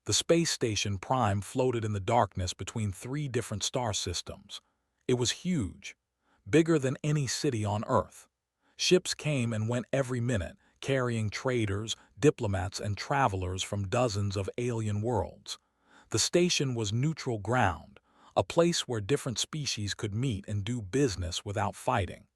The space station Prime floated in the darkness between three different star systems. It was huge, bigger than any city on Earth. Ships came and went every minute, carrying traders, diplomats, and travelers from dozens of alien worlds. The station was neutral ground, a place where different species could meet and do business without fighting.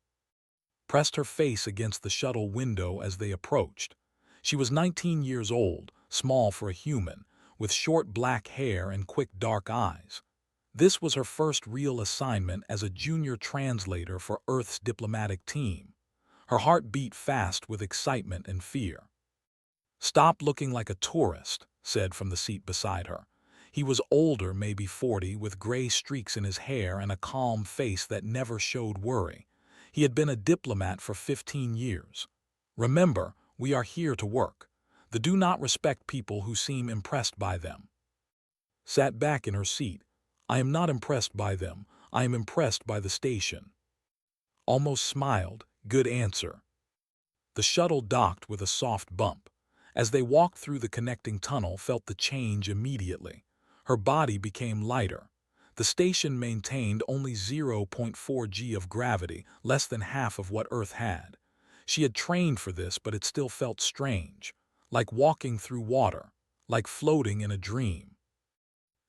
Pressed her face against the shuttle window as they approached. She was 19 years old, small for a human, with short black hair and quick dark eyes. This was her first real assignment as a junior translator for Earth's diplomatic team. Her heart beat fast with excitement and fear. "Stop looking like a tourist," said from the seat beside her. He was older, maybe 40, with gray streaks in his hair and a calm face that never showed worry. He had been a diplomat for 15 years. "Remember, we are here to work. They do not respect people who seem impressed by them." Sat back in her seat. "I am not impressed by them. I am impressed by the station." Almost smiled. "Good answer." The shuttle docked with a soft bump. As they walked through the connecting tunnel, felt the change immediately. Her body became lighter. The station maintained only 0.4 g of gravity, less than half of what Earth had. She had trained for this, but it still felt strange, like walking through water, like floating in a dream.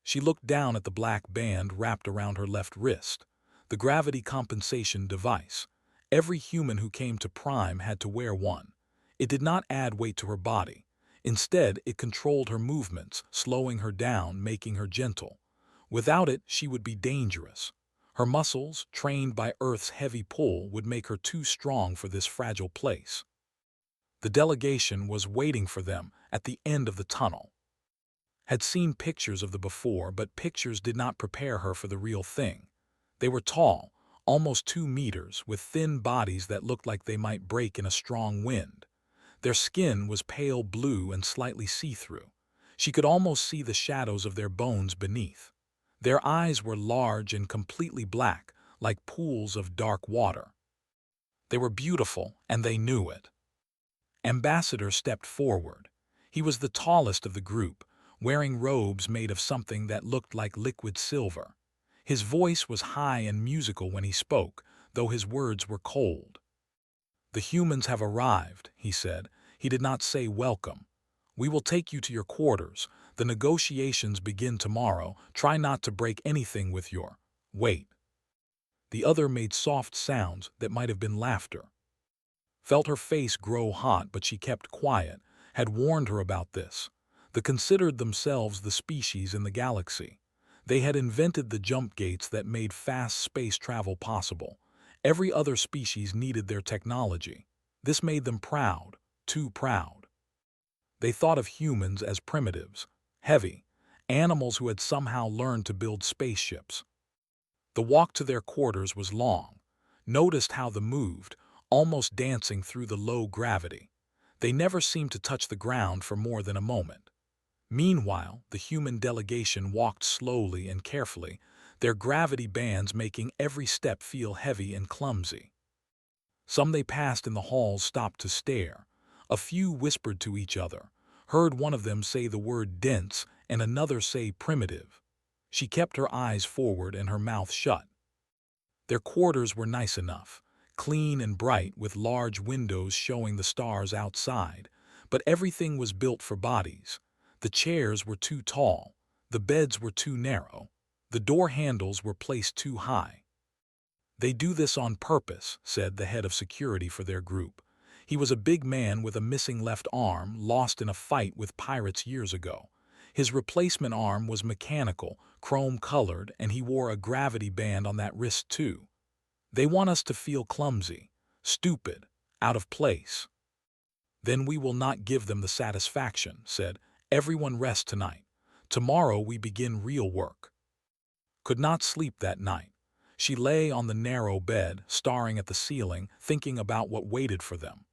She looked down at the black band wrapped around her left wrist, the gravity compensation device. Every human who came to Prime had to wear one. It did not add weight to her body. Instead, it controlled her movements, slowing her down, making her gentle. Without it, she would be dangerous. Her muscles, trained by Earth's heavy pull, would make her too strong for this fragile place. The delegation was waiting for them at the end of the tunnel. Had seen pictures of the before, but pictures did not prepare her for the real thing. They were tall, almost 2 meters, with thin bodies that looked like they might break in a strong wind. Their skin was pale blue and slightly see-through. She could almost see the shadows of their bones beneath. Their eyes were large and completely black, like pools of dark water. They were beautiful, and they knew it. Ambassador stepped forward. He was the tallest of the group, wearing robes made of something that looked like liquid silver. His voice was high and musical when he spoke, though his words were cold. "The humans have arrived," he said. He did not say welcome. "We will take you to your quarters. The negotiations begin tomorrow. Try not to break anything with your weight." The other made soft sounds that might have been laughter. Felt her face grow hot, but she kept quiet. Had warned her about this. They considered themselves the species in the galaxy. They had invented the jump gates that made fast space travel possible. Every other species needed their technology. This made them proud, too proud. They thought of humans as primitives, heavy, animals who had somehow learned to build spaceships. The walk to their quarters was long. Noticed how they moved, almost dancing through the low gravity. They never seemed to touch the ground for more than a moment. Meanwhile, the human delegation walked slowly and carefully, their gravity bands making every step feel heavy and clumsy. Some they passed in the halls stopped to stare. A few whispered to each other, heard one of them say the word dense and another say primitive. She kept her eyes forward and her mouth shut. Their quarters were nice enough, clean and bright with large windows showing the stars outside, but everything was built for bodies. The chairs were too tall, the beds were too narrow, the door handles were placed too high. "They do this on purpose," said the head of security for their group. He was a big man with a missing left arm, lost in a fight with pirates years ago. His replacement arm was mechanical, chrome-colored, and he wore a gravity band on that wrist too. "They want us to feel clumsy, stupid, out of place." "Then we will not give them the satisfaction," said. "Everyone rest tonight. Tomorrow we begin real work." Could not sleep that night. She lay on the narrow bed, staring at the ceiling, thinking about what waited for them.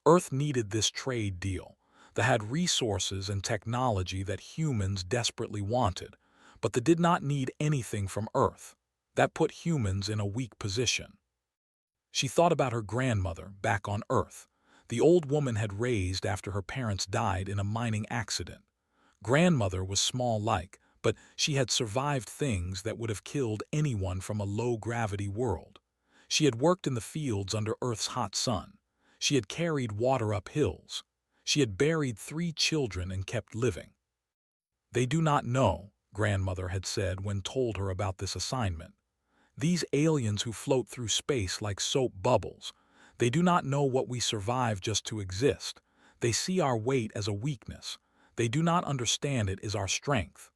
Earth needed this trade deal. They had resources and technology that humans desperately wanted, but they did not need anything from Earth. That put humans in a weak position. She thought about her grandmother back on Earth. The old woman had raised after her parents died in a mining accident. Grandmother was small-like, but she had survived things that would have killed anyone from a low-gravity world. She had worked in the fields under Earth's hot sun. She had carried water up hills. She had buried 3 children and kept living. "They do not know," Grandmother had said when told her about this assignment. "These aliens who float through space like soap bubbles, they do not know what we survive just to exist. They see our weight as a weakness. They do not understand it as our strength."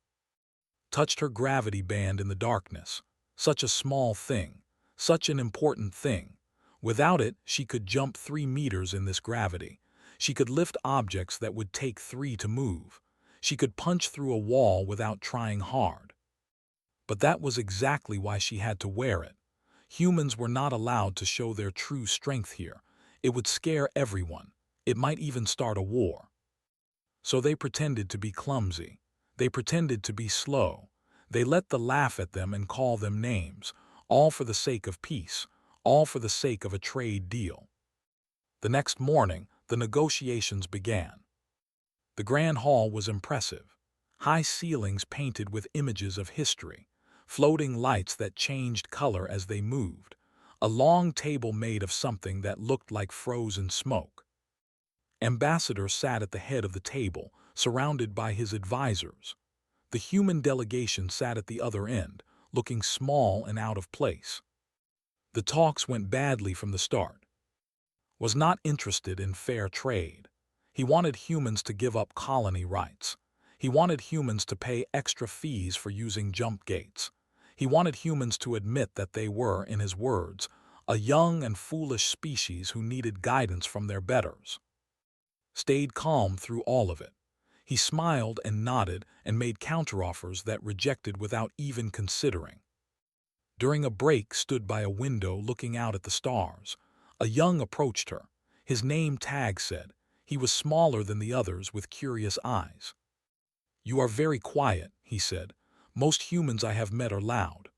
Touched her gravity band in the darkness. Such a small thing. Such an important thing. Without it, she could jump 3 meters in this gravity. She could lift objects that would take 3 to move. She could punch through a wall without trying hard. But that was exactly why she had to wear it. Humans were not allowed to show their true strength here. It would scare everyone. It might even start a war. So they pretended to be clumsy. They pretended to be slow. They let the laugh at them and call them names, all for the sake of peace, all for the sake of a trade deal. The next morning, the negotiations began. The grand hall was impressive. High ceilings painted with images of history, floating lights that changed color as they moved, a long table made of something that looked like frozen smoke. Ambassador sat at the head of the table, surrounded by his advisors. The human delegation sat at the other end, looking small and out of place. The talks went badly from the start. Was not interested in fair trade. He wanted humans to give up colony rights. He wanted humans to pay extra fees for using jump gates. He wanted humans to admit that they were, in his words, a young and foolish species who needed guidance from their betters. Stayed calm through all of it. He smiled and nodded and made counteroffers that rejected without even considering. During a break, stood by a window looking out at the stars. A young approached her. His name tag said. He was smaller than the others with curious eyes. "You are very quiet," he said. "Most humans I have met are loud."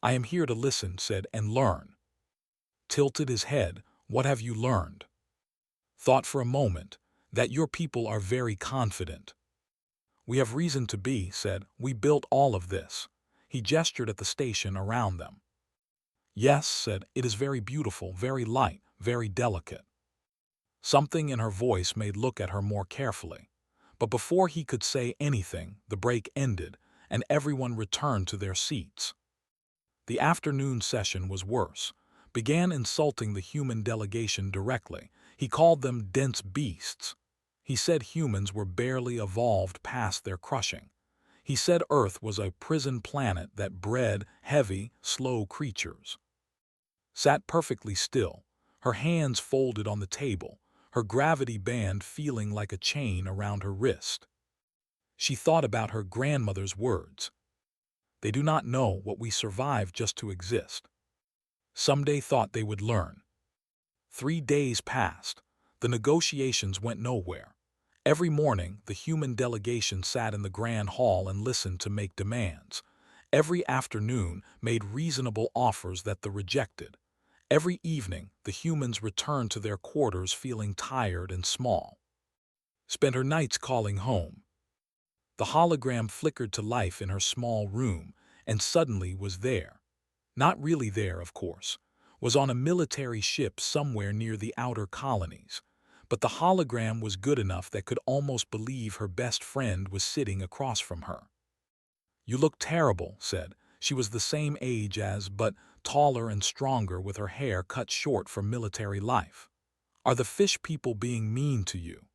"I am here to listen," said, "and learn." Tilted his head. "What have you learned?" Thought for a moment. "That your people are very confident." "We have reason to be," said. "We built all of this." He gestured at the station around them. "Yes," said, "it is very beautiful, very light, very delicate." Something in her voice made look at her more carefully. But before he could say anything, the break ended, and everyone returned to their seats. The afternoon session was worse. Began insulting the human delegation directly. He called them dense beasts. He said humans were barely evolved past their crushing. He said Earth was a prison planet that bred heavy, slow creatures. Sat perfectly still, her hands folded on the table, her gravity band feeling like a chain around her wrist. She thought about her grandmother's words. "They do not know what we survive just to exist." Someday thought they would learn. 3 days passed. The negotiations went nowhere. Every morning, the human delegation sat in the grand hall and listened to make demands. Every afternoon, made reasonable offers that the rejected. Every evening, the humans returned to their quarters feeling tired and small. Spent her nights calling home. The hologram flickered to life in her small room, and suddenly was there. Not really there, of course. Was on a military ship somewhere near the outer colonies. But the hologram was good enough that could almost believe her best friend was sitting across from her. "You look terrible," said. She was the same age as, but taller and stronger with her hair cut short for military life. "Are the fish people being mean to you?"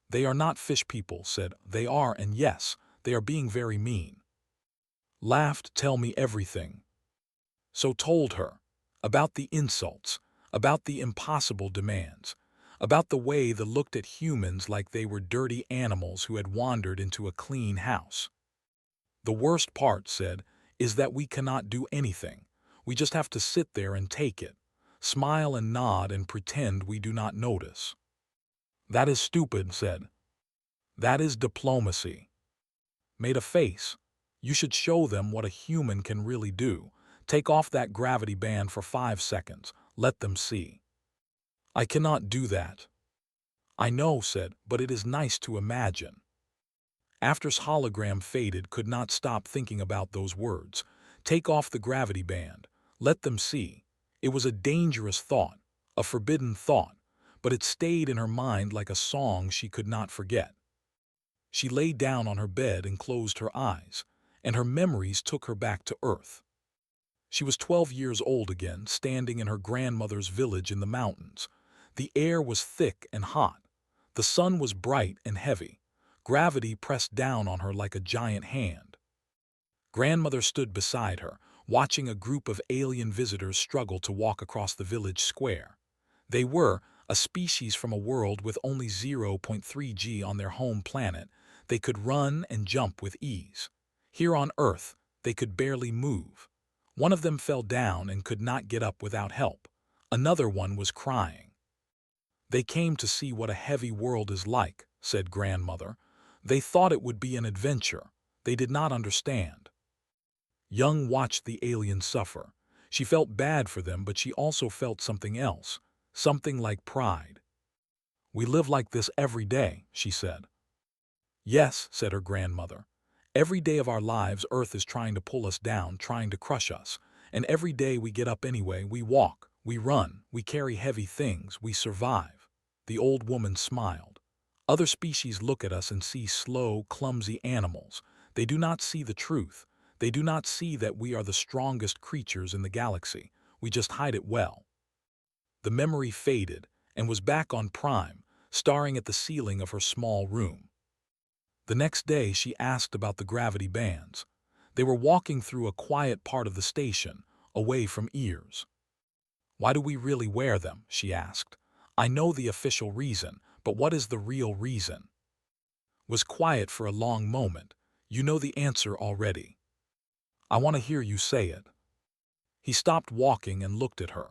"They are not fish people," said. "They are, and yes, they are being very mean." Laughed. "Tell me everything." So told her. About the insults, about the impossible demands, about the way they looked at humans like they were dirty animals who had wandered into a clean house. "The worst part," said, "is that we cannot do anything. We just have to sit there and take it, smile and nod and pretend we do not notice." "That is stupid," said. "That is diplomacy." Made a face. "You should show them what a human can really do. Take off that gravity band for 5 seconds. Let them see." "I cannot do that." "I know," said, "but it is nice to imagine." After's hologram faded, could not stop thinking about those words. Take off the gravity band. Let them see. It was a dangerous thought, a forbidden thought, but it stayed in her mind like a song she could not forget. She lay down on her bed and closed her eyes, and her memories took her back to Earth. She was 12 years old again, standing in her grandmother's village in the mountains. The air was thick and hot. The sun was bright and heavy. Gravity pressed down on her like a giant hand. Grandmother stood beside her, watching a group of alien visitors struggle to walk across the village square. They were a species from a world with only 0.3 G on their home planet. They could run and jump with ease. Here on Earth, they could barely move. One of them fell down and could not get up without help. Another one was crying. They came to see what a heavy world is like, said Grandmother. They thought it would be an adventure. They did not understand. Young watched the aliens suffer. She felt bad for them, but she also felt something else, something like pride. We live like this every day, she said. Yes, said her grandmother. Every day of our lives, Earth is trying to pull us down, trying to crush us. And every day we get up anyway, we walk, we run, we carry heavy things, we survive. The old woman smiled. Other species look at us and see slow, clumsy animals. They do not see the truth. They do not see that we are the strongest creatures in the galaxy. We just hide it well. The memory faded and was back on Prime, staring at the ceiling of her small room. The next day she asked about the gravity bands. They were walking through a quiet part of the station, away from ears. Why do we really wear them? She asked. I know the official reason, but what is the real reason? Was quiet for a long moment. You know the answer already. I want to hear you say it. He stopped walking and looked at her.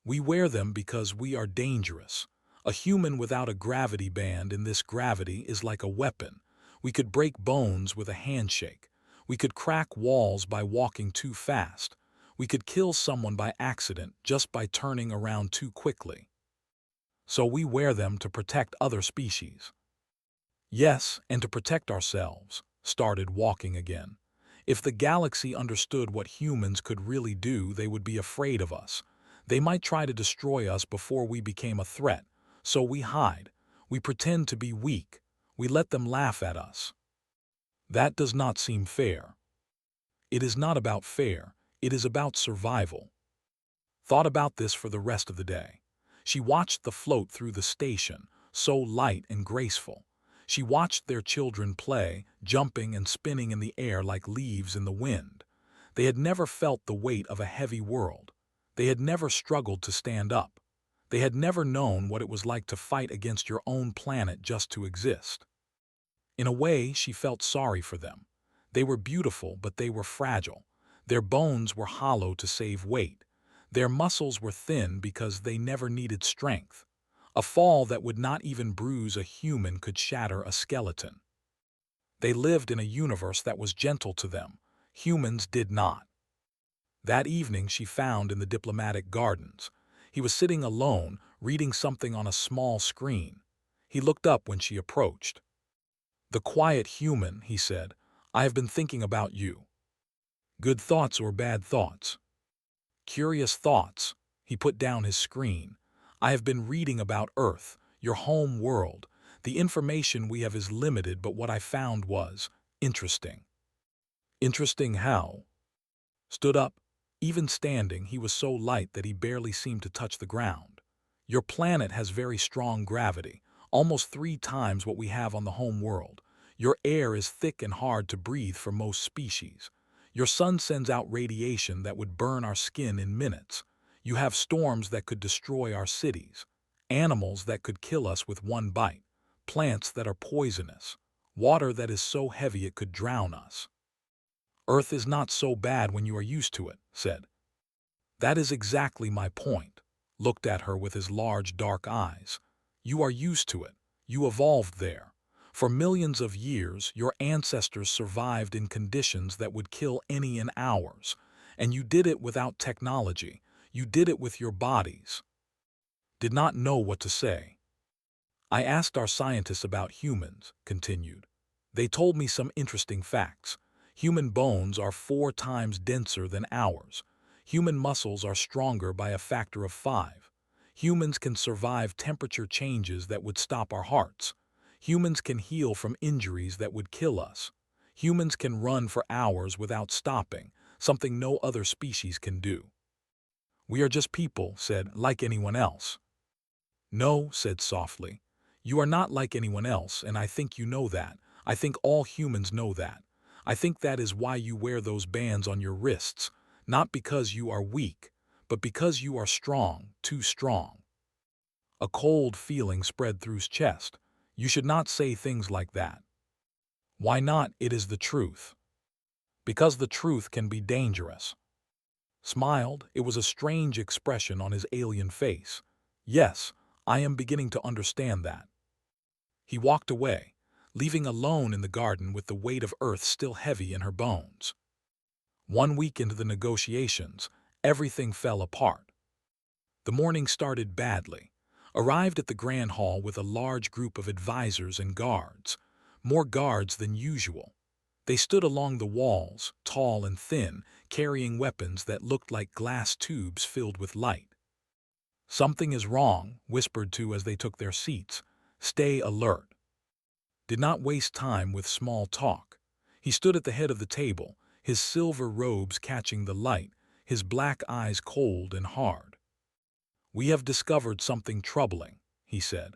We wear them because we are dangerous. A human without a gravity band in this gravity is like a weapon. We could break bones with a handshake. We could crack walls by walking too fast. We could kill someone by accident just by turning around too quickly. So we wear them to protect other species. Yes, and to protect ourselves. Started walking again. If the galaxy understood what humans could really do, they would be afraid of us. They might try to destroy us before we became a threat. So we hide. We pretend to be weak. We let them laugh at us. That does not seem fair. It is not about fair. It is about survival. Thought about this for the rest of the day. She watched the float through the station, so light and graceful. She watched their children play, jumping and spinning in the air like leaves in the wind. They had never felt the weight of a heavy world. They had never struggled to stand up. They had never known what it was like to fight against your own planet just to exist. In a way, she felt sorry for them. They were beautiful, but they were fragile. Their bones were hollow to save weight. Their muscles were thin because they never needed strength. A fall that would not even bruise a human could shatter a skeleton. They lived in a universe that was gentle to them. Humans did not. That evening she found in the diplomatic gardens. He was sitting alone, reading something on a small screen. He looked up when she approached. The quiet human, he said, I have been thinking about you. Good thoughts or bad thoughts? Curious thoughts. He put down his screen. I have been reading about Earth, your home world. The information we have is limited, but what I found was interesting. Interesting how? Stood up. Even standing, he was so light that he barely seemed to touch the ground. Your planet has very strong gravity, almost 3 times what we have on the home world. Your air is thick and hard to breathe for most species. Your sun sends out radiation that would burn our skin in minutes. You have storms that could destroy our cities, animals that could kill us with one bite, plants that are poisonous, water that is so heavy it could drown us. Earth is not so bad when you are used to it, said. That is exactly my point. Looked at her with his large dark eyes. You are used to it. You evolved there. For millions of years, your ancestors survived in conditions that would kill any in hours. And you did it without technology. You did it with your bodies. Did not know what to say. I asked our scientists about humans, continued. They told me some interesting facts. Human bones are 4 times denser than ours. Human muscles are stronger by a factor of 5. Humans can survive temperature changes that would stop our hearts. Humans can heal from injuries that would kill us. Humans can run for hours without stopping, something no other species can do. We are just people, said, like anyone else. No, said softly. You are not like anyone else, and I think you know that. I think all humans know that. I think that is why you wear those bands on your wrists, not because you are weak, but because you are strong, too strong. A cold feeling spread through his chest. You should not say things like that. Why not? It is the truth. Because the truth can be dangerous. Smiled, it was a strange expression on his alien face. Yes, I am beginning to understand that. He walked away, leaving alone in the garden with the weight of Earth still heavy in her bones. 1 week into the negotiations, everything fell apart. The morning started badly. Arrived at the Grand Hall with a large group of advisors and guards, more guards than usual. They stood along the walls, tall and thin, carrying weapons that looked like glass tubes filled with light. Something is wrong, whispered to as they took their seats. Stay alert. Did not waste time with small talk. He stood at the head of the table, his silver robes catching the light, his black eyes cold and hard. We have discovered something troubling, he said.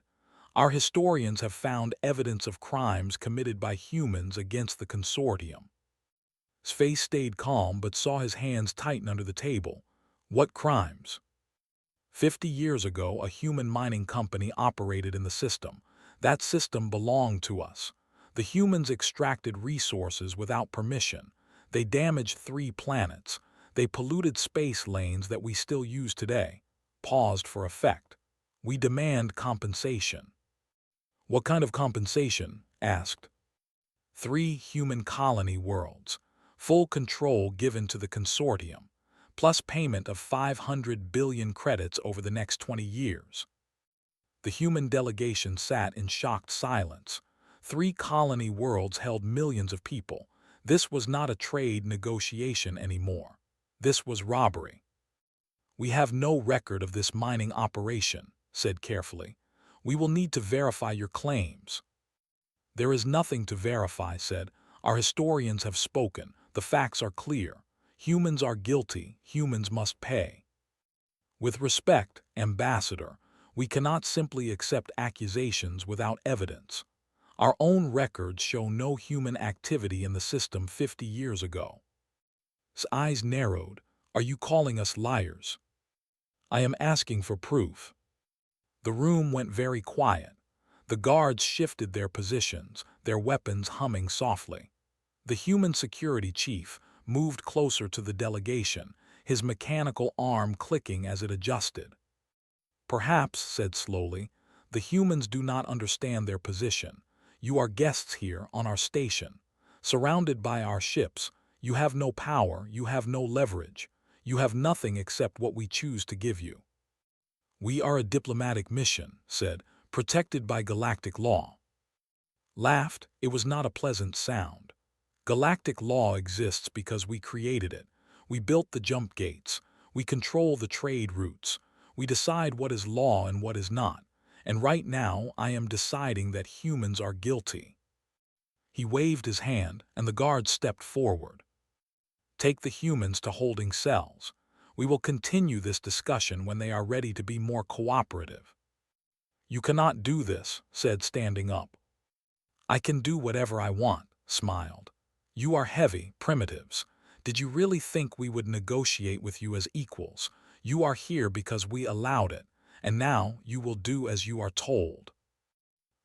Our historians have found evidence of crimes committed by humans against the consortium. His face stayed calm but saw his hands tighten under the table. What crimes? 50 years ago, a human mining company operated in the system. That system belonged to us. The humans extracted resources without permission. They damaged 3 planets. They polluted space lanes that we still use today. Paused for effect. We demand compensation. What kind of compensation? Asked. 3 human colony worlds. Full control given to the consortium, plus payment of 500 billion credits over the next 20 years. The human delegation sat in shocked silence. 3 colony worlds held millions of people. This was not a trade negotiation anymore. This was robbery. We have no record of this mining operation, said carefully. We will need to verify your claims. There is nothing to verify, said. Our historians have spoken. The facts are clear. Humans are guilty. Humans must pay. With respect, Ambassador, we cannot simply accept accusations without evidence. Our own records show no human activity in the system 50 years ago. His eyes narrowed. Are you calling us liars? I am asking for proof. The room went very quiet. The guards shifted their positions, their weapons humming softly. The human security chief moved closer to the delegation, his mechanical arm clicking as it adjusted. Perhaps, said slowly, the humans do not understand their position. You are guests here on our station. Surrounded by our ships, you have no power, you have no leverage. You have nothing except what we choose to give you. We are a diplomatic mission, said, protected by galactic law. Laughed, it was not a pleasant sound. Galactic law exists because we created it. We built the jump gates. We control the trade routes. We decide what is law and what is not. And right now, I am deciding that humans are guilty. He waved his hand, and the guards stepped forward. Take the humans to holding cells. We will continue this discussion when they are ready to be more cooperative. You cannot do this, said, standing up. I can do whatever I want, smiled. You are heavy, primitives. Did you really think we would negotiate with you as equals? You are here because we allowed it, and now you will do as you are told.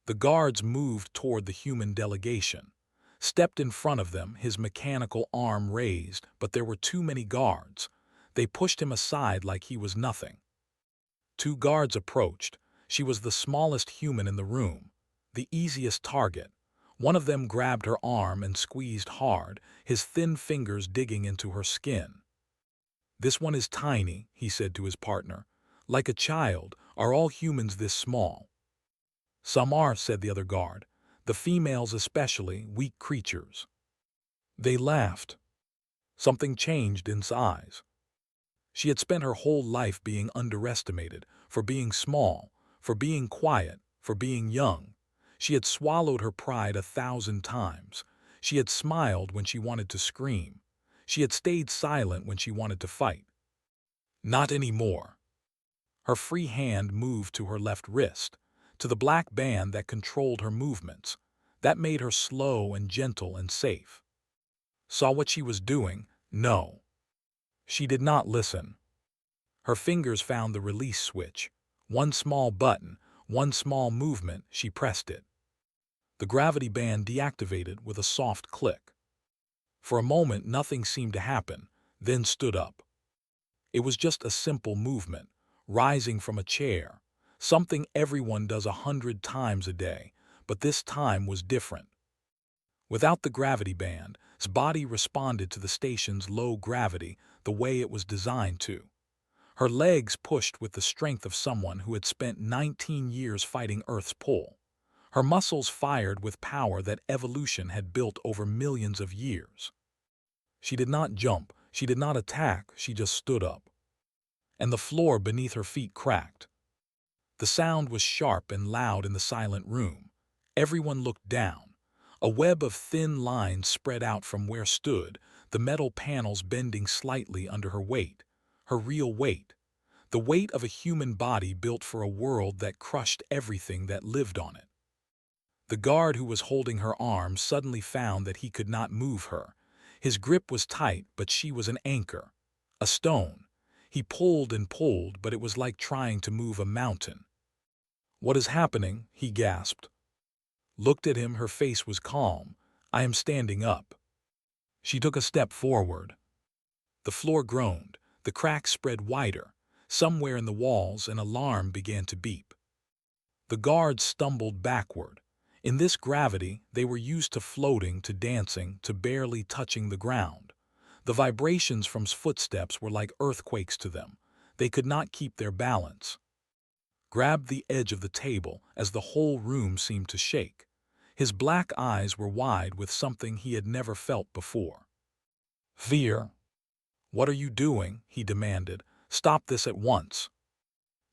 The guards moved toward the human delegation. Stepped in front of them, his mechanical arm raised, but there were too many guards. They pushed him aside like he was nothing. 2 guards approached. She was the smallest human in the room, the easiest target. One of them grabbed her arm and squeezed hard, his thin fingers digging into her skin. This one is tiny, he said to his partner. Like a child, are all humans this small? Some are, said the other guard. The females especially, weak creatures. They laughed. Something changed in Sai's. She had spent her whole life being underestimated, for being small, for being quiet, for being young. She had swallowed her pride 1,000 times. She had smiled when she wanted to scream. She had stayed silent when she wanted to fight. Not anymore. Her free hand moved to her left wrist, to the black band that controlled her movements, that made her slow and gentle and safe. Saw what she was doing? No. She did not listen. Her fingers found the release switch. One small button, one small movement, she pressed it. The gravity band deactivated with a soft click. For a moment, nothing seemed to happen, then stood up. It was just a simple movement, rising from a chair, something everyone does 100 times a day, but this time was different. Without the gravity band, his body responded to the station's low gravity the way it was designed to. Her legs pushed with the strength of someone who had spent 19 years fighting Earth's pull. Her muscles fired with power that evolution had built over millions of years. She did not jump, she did not attack, she just stood up. And the floor beneath her feet cracked. The sound was sharp and loud in the silent room. Everyone looked down. A web of thin lines spread out from where stood, the metal panels bending slightly under her weight, her real weight, the weight of a human body built for a world that crushed everything that lived on it. The guard who was holding her arm suddenly found that he could not move her. His grip was tight, but she was an anchor, a stone. He pulled and pulled, but it was like trying to move a mountain. "What is happening?" he gasped. Looked at him, her face was calm. "I am standing up." She took a step forward. The floor groaned, the cracks spread wider. Somewhere in the walls, an alarm began to beep. The guards stumbled backward. In this gravity, they were used to floating, to dancing, to barely touching the ground. The vibrations from footsteps were like earthquakes to them. They could not keep their balance. Grabbed the edge of the table as the whole room seemed to shake. His black eyes were wide with something he had never felt before. "Fear." "What are you doing?" he demanded. "Stop this at once."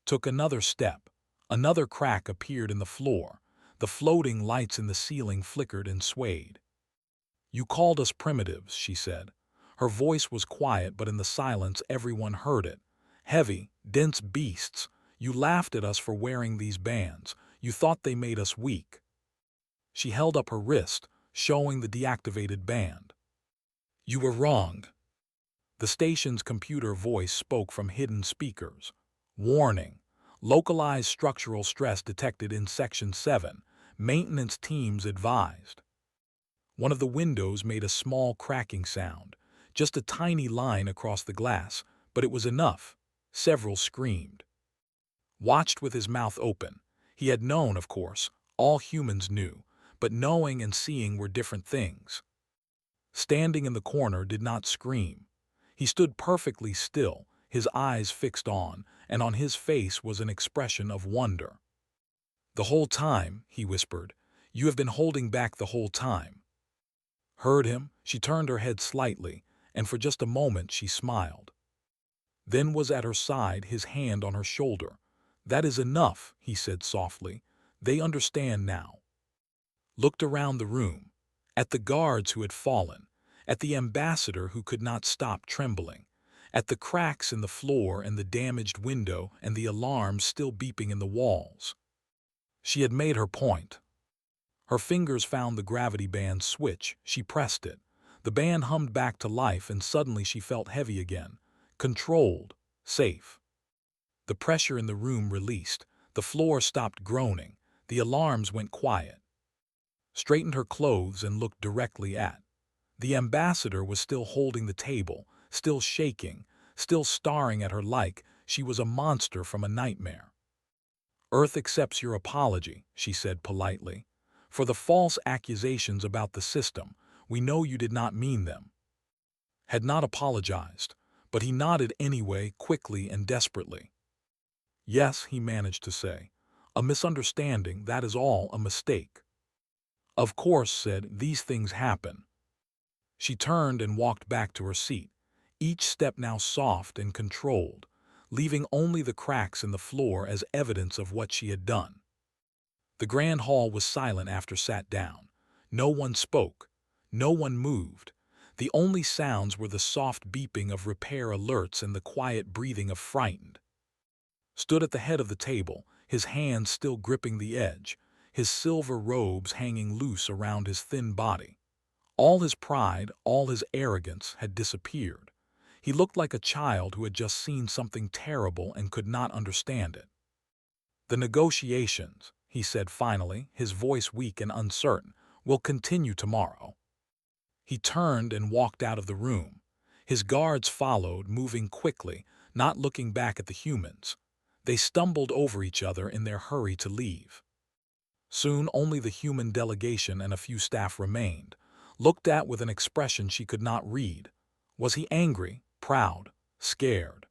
Took another step. Another crack appeared in the floor. The floating lights in the ceiling flickered and swayed. "You called us primitives," she said. Her voice was quiet, but in the silence everyone heard it. "Heavy, dense beasts. You laughed at us for wearing these bands. You thought they made us weak." She held up her wrist, showing the deactivated band. "You were wrong." The station's computer voice spoke from hidden speakers. "Warning. Localized structural stress detected in Section 7. Maintenance teams advised." One of the windows made a small cracking sound, just a tiny line across the glass, but it was enough. Several screamed. Watched with his mouth open. He had known, of course. All humans knew. But knowing and seeing were different things. Standing in the corner did not scream. He stood perfectly still, his eyes fixed on, and on his face was an expression of wonder. "The whole time," he whispered. "You have been holding back the whole time." Heard him, she turned her head slightly, and for just a moment she smiled. Then was at her side, his hand on her shoulder. "That is enough," he said softly. "They understand now." Looked around the room, at the guards who had fallen, at the ambassador who could not stop trembling, at the cracks in the floor and the damaged window and the alarms still beeping in the walls. She had made her point. Her fingers found the gravity band switch. She pressed it. The band hummed back to life, and suddenly she felt heavy again. Controlled. Safe. The pressure in the room released. The floor stopped groaning. The alarms went quiet. Straightened her clothes and looked directly at. The ambassador was still holding the table, still shaking, still staring at her like she was a monster from a nightmare. "Earth accepts your apology," she said politely. "For the false accusations about the system, we know you did not mean them." Had not apologized, but he nodded anyway, quickly and desperately. "Yes," he managed to say. "A misunderstanding, that is all, a mistake." Of course, said, these things happen. She turned and walked back to her seat, each step now soft and controlled, leaving only the cracks in the floor as evidence of what she had done. The grand hall was silent after sat down. No one spoke. No one moved. The only sounds were the soft beeping of repair alerts and the quiet breathing of frightened. Stood at the head of the table, his hands still gripping the edge, his silver robes hanging loose around his thin body. All his pride, all his arrogance had disappeared. He looked like a child who had just seen something terrible and could not understand it. The negotiations, he said finally, his voice weak and uncertain, will continue tomorrow. He turned and walked out of the room. His guards followed, moving quickly, not looking back at the humans. They stumbled over each other in their hurry to leave. Soon only the human delegation and a few staff remained, looked at with an expression she could not read. Was he angry, proud, scared?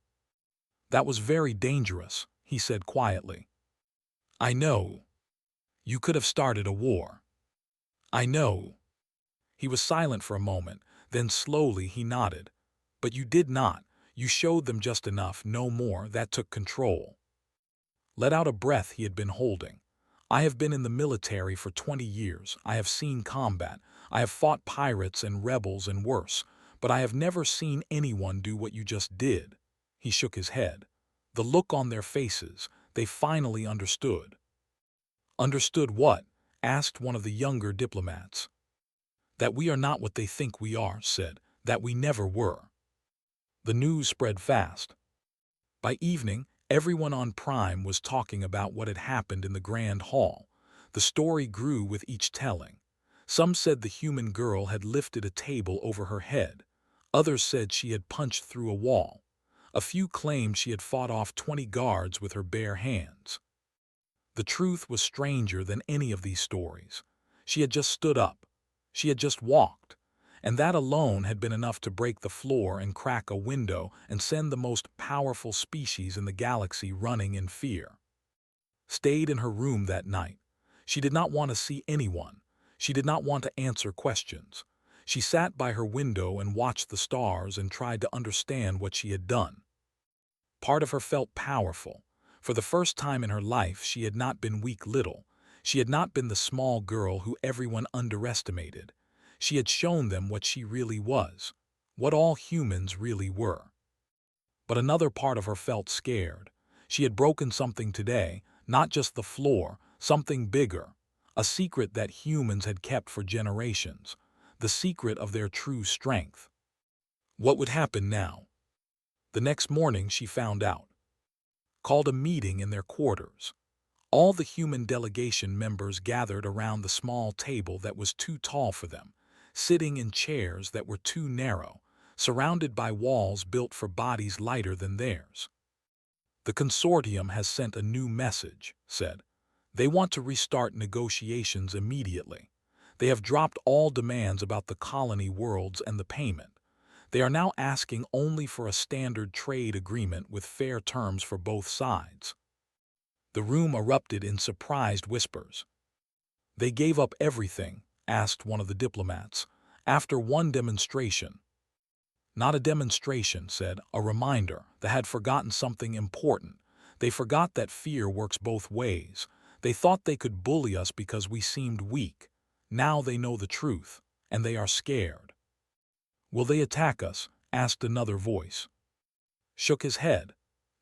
That was very dangerous, he said quietly. I know. You could have started a war. I know. He was silent for a moment, then slowly he nodded. But you did not. You showed them just enough, no more, that took control. Let out a breath he had been holding. I have been in the military for 20 years. I have seen combat. I have fought pirates and rebels and worse. But I have never seen anyone do what you just did. He shook his head. The look on their faces, they finally understood. Understood what? Asked one of the younger diplomats. That we are not what they think we are, said. That we never were. The news spread fast. By evening, everyone on Prime was talking about what had happened in the Grand Hall. The story grew with each telling. Some said the human girl had lifted a table over her head. Others said she had punched through a wall. A few claimed she had fought off 20 guards with her bare hands. The truth was stranger than any of these stories. She had just stood up. She had just walked. And that alone had been enough to break the floor and crack a window and send the most powerful species in the galaxy running in fear. Stayed in her room that night. She did not want to see anyone. She did not want to answer questions. She sat by her window and watched the stars and tried to understand what she had done. Part of her felt powerful. For the first time in her life, she had not been weak little. She had not been the small girl who everyone underestimated. She had shown them what she really was, what all humans really were. But another part of her felt scared. She had broken something today, not just the floor, something bigger, a secret that humans had kept for generations, the secret of their true strength. What would happen now? The next morning she found out. Called a meeting in their quarters. All the human delegation members gathered around the small table that was too tall for them, sitting in chairs that were too narrow, surrounded by walls built for bodies lighter than theirs. The consortium has sent a new message, said. They want to restart negotiations immediately. They have dropped all demands about the colony worlds and the payment. They are now asking only for a standard trade agreement with fair terms for both sides. The room erupted in surprised whispers. They gave up everything, asked one of the diplomats, after one demonstration. Not a demonstration, said, a reminder. They had forgotten something important. They forgot that fear works both ways. They thought they could bully us because we seemed weak. Now they know the truth, and they are scared. Will they attack us? Asked another voice. Shook his head.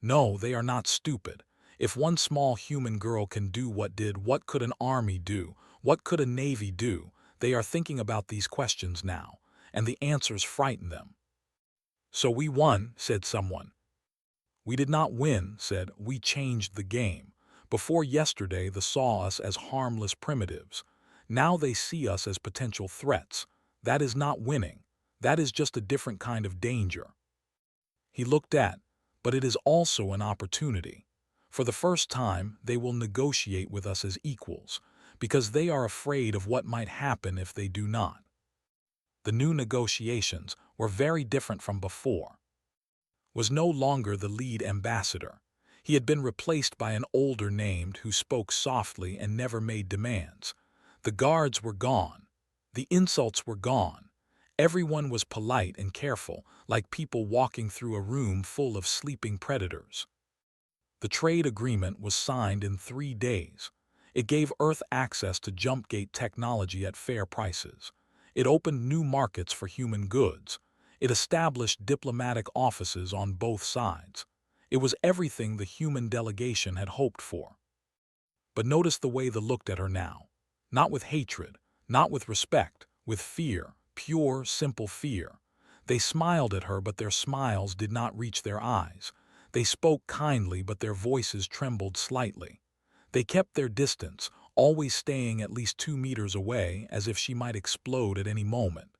No, they are not stupid. If one small human girl can do what could an army do? What could a navy do? They are thinking about these questions now, and the answers frighten them. So we won, said someone. We did not win, said, we changed the game. Before yesterday they saw us as harmless primitives. Now they see us as potential threats. That is not winning. That is just a different kind of danger. He looked at, but it is also an opportunity. For the first time, they will negotiate with us as equals, because they are afraid of what might happen if they do not. The new negotiations were very different from before. Was no longer the lead ambassador. He had been replaced by an older named who spoke softly and never made demands. The guards were gone. The insults were gone. Everyone was polite and careful, like people walking through a room full of sleeping predators. The trade agreement was signed in 3 days. It gave Earth access to jump-gate technology at fair prices. It opened new markets for human goods. It established diplomatic offices on both sides. It was everything the human delegation had hoped for. But notice the way they looked at her now. Not with hatred, not with respect, with fear, pure, simple fear. They smiled at her, but their smiles did not reach their eyes. They spoke kindly, but their voices trembled slightly. They kept their distance, always staying at least 2 meters away, as if she might explode at any moment.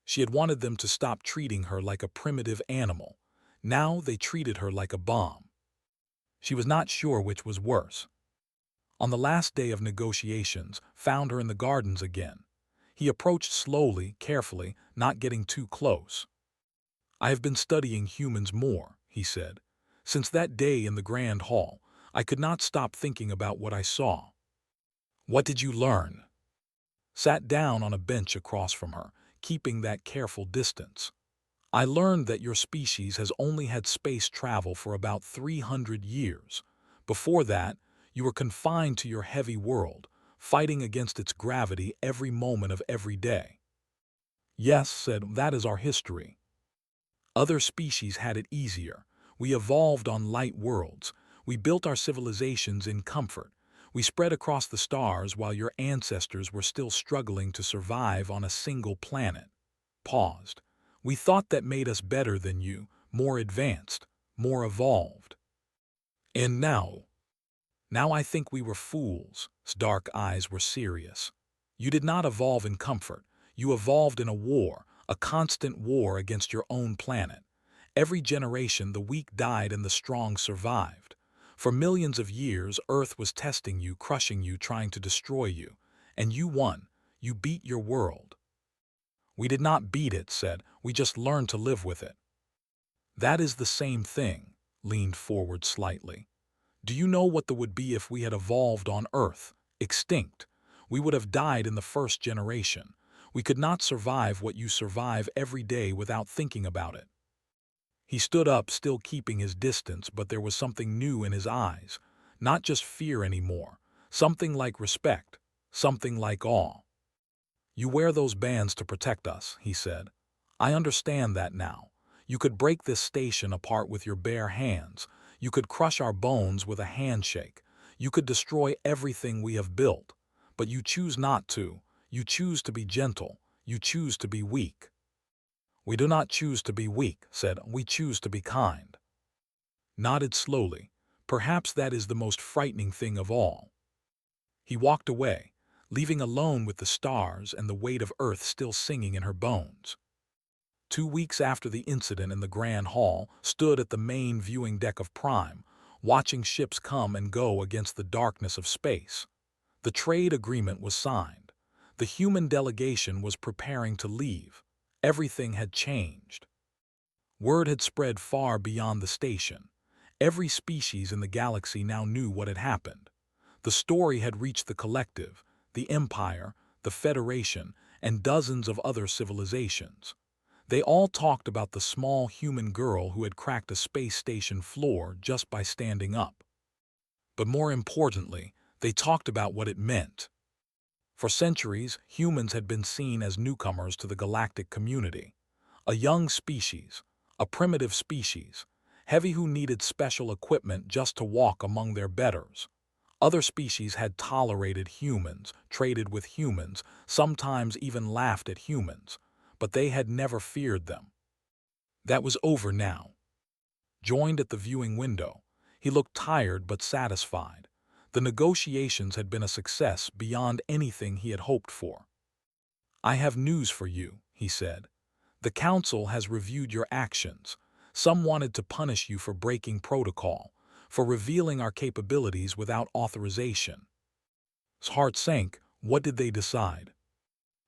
She had wanted them to stop treating her like a primitive animal. Now they treated her like a bomb. She was not sure which was worse. On the last day of negotiations, found her in the gardens again. He approached slowly, carefully, not getting too close. "I have been studying humans more," he said. "Since that day in the Grand Hall, I could not stop thinking about what I saw." "What did you learn?" Sat down on a bench across from her, keeping that careful distance. "I learned that your species has only had space travel for about 300 years. Before that, you were confined to your heavy world, fighting against its gravity every moment of every day." "Yes," said, "that is our history. Other species had it easier. We evolved on light worlds. We built our civilizations in comfort. We spread across the stars while your ancestors were still struggling to survive on a single planet." Paused. "We thought that made us better than you, more advanced, more evolved. And now I think we were fools." His dark eyes were serious. "You did not evolve in comfort. You evolved in a war, a constant war against your own planet. Every generation the weak died and the strong survived. For millions of years Earth was testing you, crushing you, trying to destroy you. And you won. You beat your world." "We did not beat it," said. "We just learned to live with it." "That is the same thing," leaned forward slightly. "Do you know what would be if we had evolved on Earth, extinct? We would have died in the first generation. We could not survive what you survive every day without thinking about it." He stood up, still keeping his distance, but there was something new in his eyes. Not just fear anymore. Something like respect. Something like awe. "You wear those bands to protect us," he said. "I understand that now. You could break this station apart with your bare hands. You could crush our bones with a handshake. You could destroy everything we have built. But you choose not to. You choose to be gentle. You choose to be weak." "We do not choose to be weak," said. "We choose to be kind." Nodded slowly. "Perhaps that is the most frightening thing of all." He walked away, leaving alone with the stars and the weight of Earth still singing in her bones. 2 weeks after the incident in the Grand Hall, stood at the main viewing deck of Prime, watching ships come and go against the darkness of space. The trade agreement was signed. The human delegation was preparing to leave. Everything had changed. Word had spread far beyond the station. Every species in the galaxy now knew what had happened. The story had reached the Collective, the Empire, the Federation, and dozens of other civilizations. They all talked about the small human girl who had cracked a space station floor just by standing up. But more importantly, they talked about what it meant. For centuries, humans had been seen as newcomers to the galactic community. A young species, a primitive species, heavy who needed special equipment just to walk among their betters. Other species had tolerated humans, traded with humans, sometimes even laughed at humans, but they had never feared them. That was over now. Joined at the viewing window, he looked tired but satisfied. The negotiations had been a success beyond anything he had hoped for. "I have news for you," he said. "The Council has reviewed your actions. Some wanted to punish you for breaking protocol, for revealing our capabilities without authorization." His heart sank. What did they decide?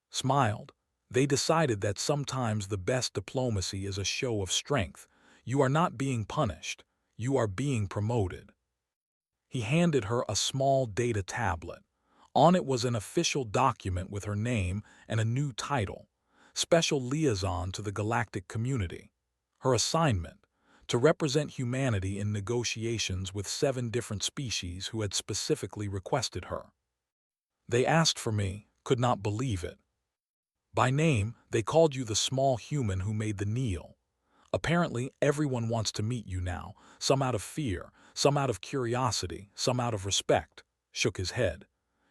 Smiled. "They decided that sometimes the best diplomacy is a show of strength. You are not being punished. You are being promoted." He handed her a small data tablet. On it was an official document with her name and a new title, Special Liaison to the Galactic Community. Her assignment, to represent humanity in negotiations with 7 different species who had specifically requested her. They asked for me, could not believe it. By name, they called you the small human who made the kneel. Apparently, everyone wants to meet you now, some out of fear, some out of curiosity, some out of respect. Shook his head.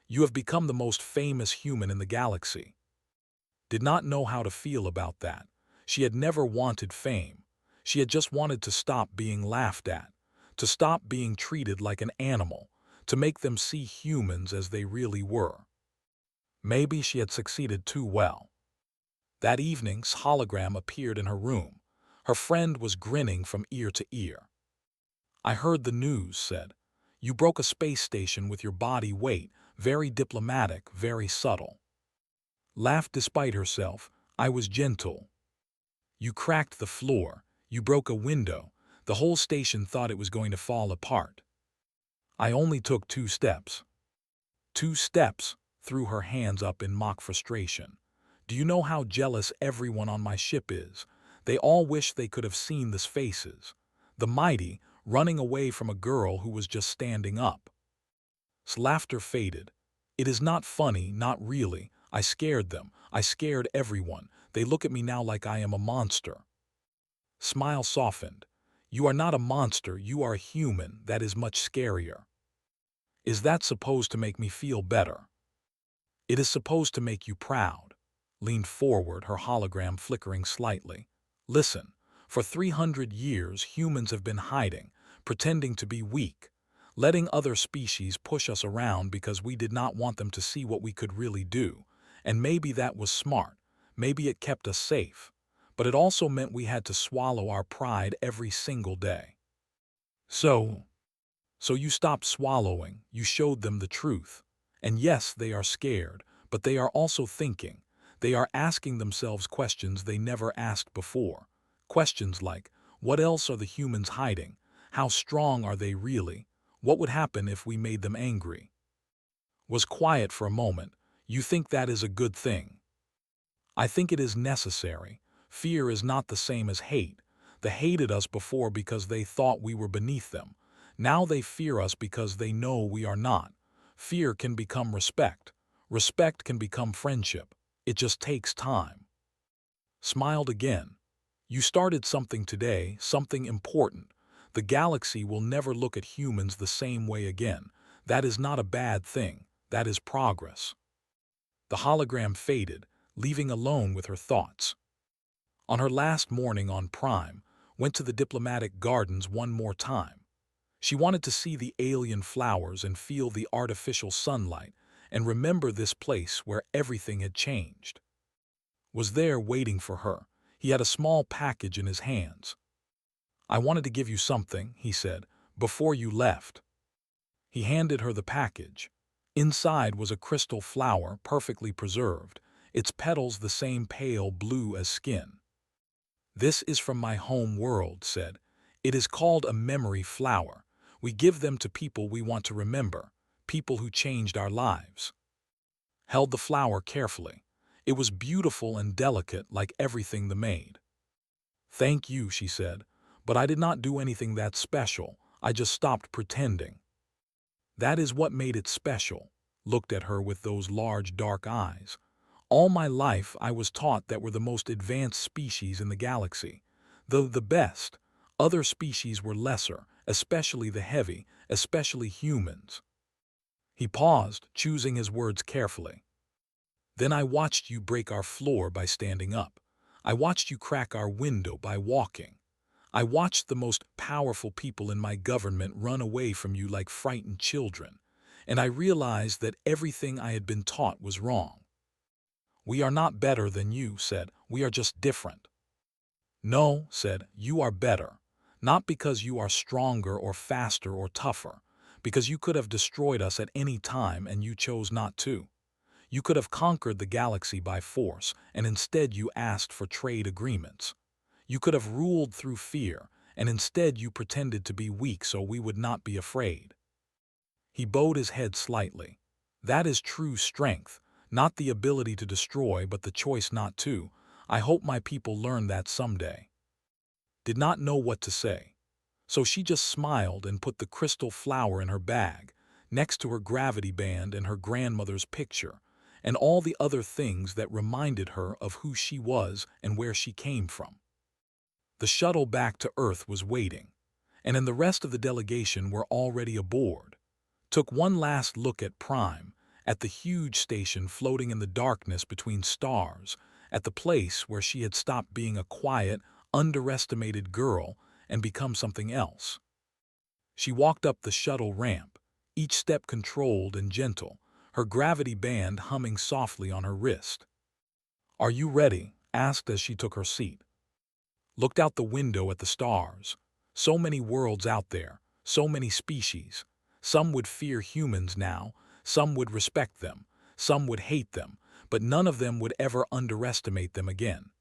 You have become the most famous human in the galaxy. Did not know how to feel about that. She had never wanted fame. She had just wanted to stop being laughed at, to stop being treated like an animal, to make them see humans as they really were. Maybe she had succeeded too well. That evening's hologram appeared in her room. Her friend was grinning from ear to ear. I heard the news, said. You broke a space station with your body weight, very diplomatic, very subtle. Laughed despite herself, I was gentle. You cracked the floor, you broke a window, the whole station thought it was going to fall apart. I only took 2 steps. 2 steps, threw her hands up in mock frustration. Do you know how jealous everyone on my ship is? They all wish they could have seen the faces. The mighty, running away from a girl who was just standing up. Laughter faded. It is not funny, not really. I scared them. I scared everyone. They look at me now like I am a monster. Smile softened. You are not a monster, you are a human. That is much scarier. Is that supposed to make me feel better? It is supposed to make you proud. Leaned forward, her hologram flickering slightly. Listen, for 300 years humans have been hiding, pretending to be weak, letting other species push us around because we did not want them to see what we could really do. And maybe that was smart. Maybe it kept us safe. But it also meant we had to swallow our pride every single day. So you stopped swallowing, you showed them the truth. And yes, they are scared, but they are also thinking. They are asking themselves questions they never asked before. Questions like, what else are the humans hiding? How strong are they really? What would happen if we made them angry? Was quiet for a moment. You think that is a good thing? I think it is necessary. Fear is not the same as hate. They hated us before because they thought we were beneath them. Now they fear us because they know we are not. Fear can become respect. Respect can become friendship. It just takes time. Smiled again. You started something today, something important. The galaxy will never look at humans the same way again. That is not a bad thing. That is progress. The hologram faded, leaving alone with her thoughts. On her last morning on Prime, went to the diplomatic gardens one more time. She wanted to see the alien flowers and feel the artificial sunlight and remember this place where everything had changed. Was there waiting for her. He had a small package in his hands. I wanted to give you something, he said, before you left. He handed her the package. Inside was a crystal flower, perfectly preserved, its petals the same pale blue as skin. This is from my home world, said. It is called a memory flower. We give them to people we want to remember, people who changed our lives. Held the flower carefully. It was beautiful and delicate like everything the maid. Thank you, she said, but I did not do anything that special. I just stopped pretending. That is what made it special. Looked at her with those large dark eyes. All my life I was taught that we're the most advanced species in the galaxy. Though the best, other species were lesser, especially the heavy, especially humans. He paused, choosing his words carefully. Then I watched you break our floor by standing up. I watched you crack our window by walking. I watched the most powerful people in my government run away from you like frightened children, and I realized that everything I had been taught was wrong. We are not better than you, said. We are just different. No, said, you are better. Not because you are stronger or faster or tougher, because you could have destroyed us at any time and you chose not to. You could have conquered the galaxy by force, and instead you asked for trade agreements. You could have ruled through fear, and instead you pretended to be weak so we would not be afraid. He bowed his head slightly. That is true strength, not the ability to destroy but the choice not to. I hope my people learn that someday. Did not know what to say. So she just smiled and put the crystal flower in her bag, next to her gravity band and her grandmother's picture, and all the other things that reminded her of who she was and where she came from. The shuttle back to Earth was waiting, and the rest of the delegation were already aboard. Took one last look at Prime, at the huge station floating in the darkness between stars, at the place where she had stopped being a quiet, underestimated girl and become something else. She walked up the shuttle ramp, each step controlled and gentle, her gravity band humming softly on her wrist. "Are you ready?" asked as she took her seat. Looked out the window at the stars. So many worlds out there, so many species. Some would fear humans now, some would respect them, some would hate them, but none of them would ever underestimate them again.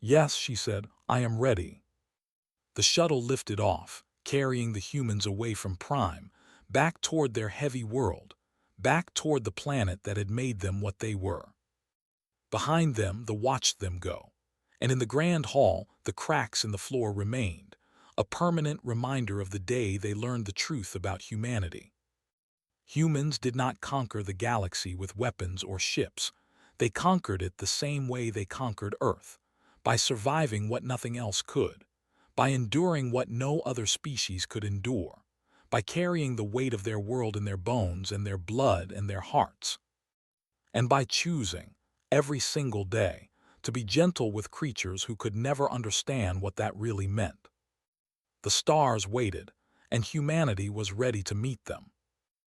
"Yes," she said, "I am ready." The shuttle lifted off, carrying the humans away from Prime, back toward their heavy world, back toward the planet that had made them what they were. Behind them, watched them go. And in the grand hall, the cracks in the floor remained, a permanent reminder of the day they learned the truth about humanity. Humans did not conquer the galaxy with weapons or ships. They conquered it the same way they conquered Earth, by surviving what nothing else could, by enduring what no other species could endure, by carrying the weight of their world in their bones and their blood and their hearts, and by choosing, every single day, to be gentle with creatures who could never understand what that really meant. The stars waited, and humanity was ready to meet them.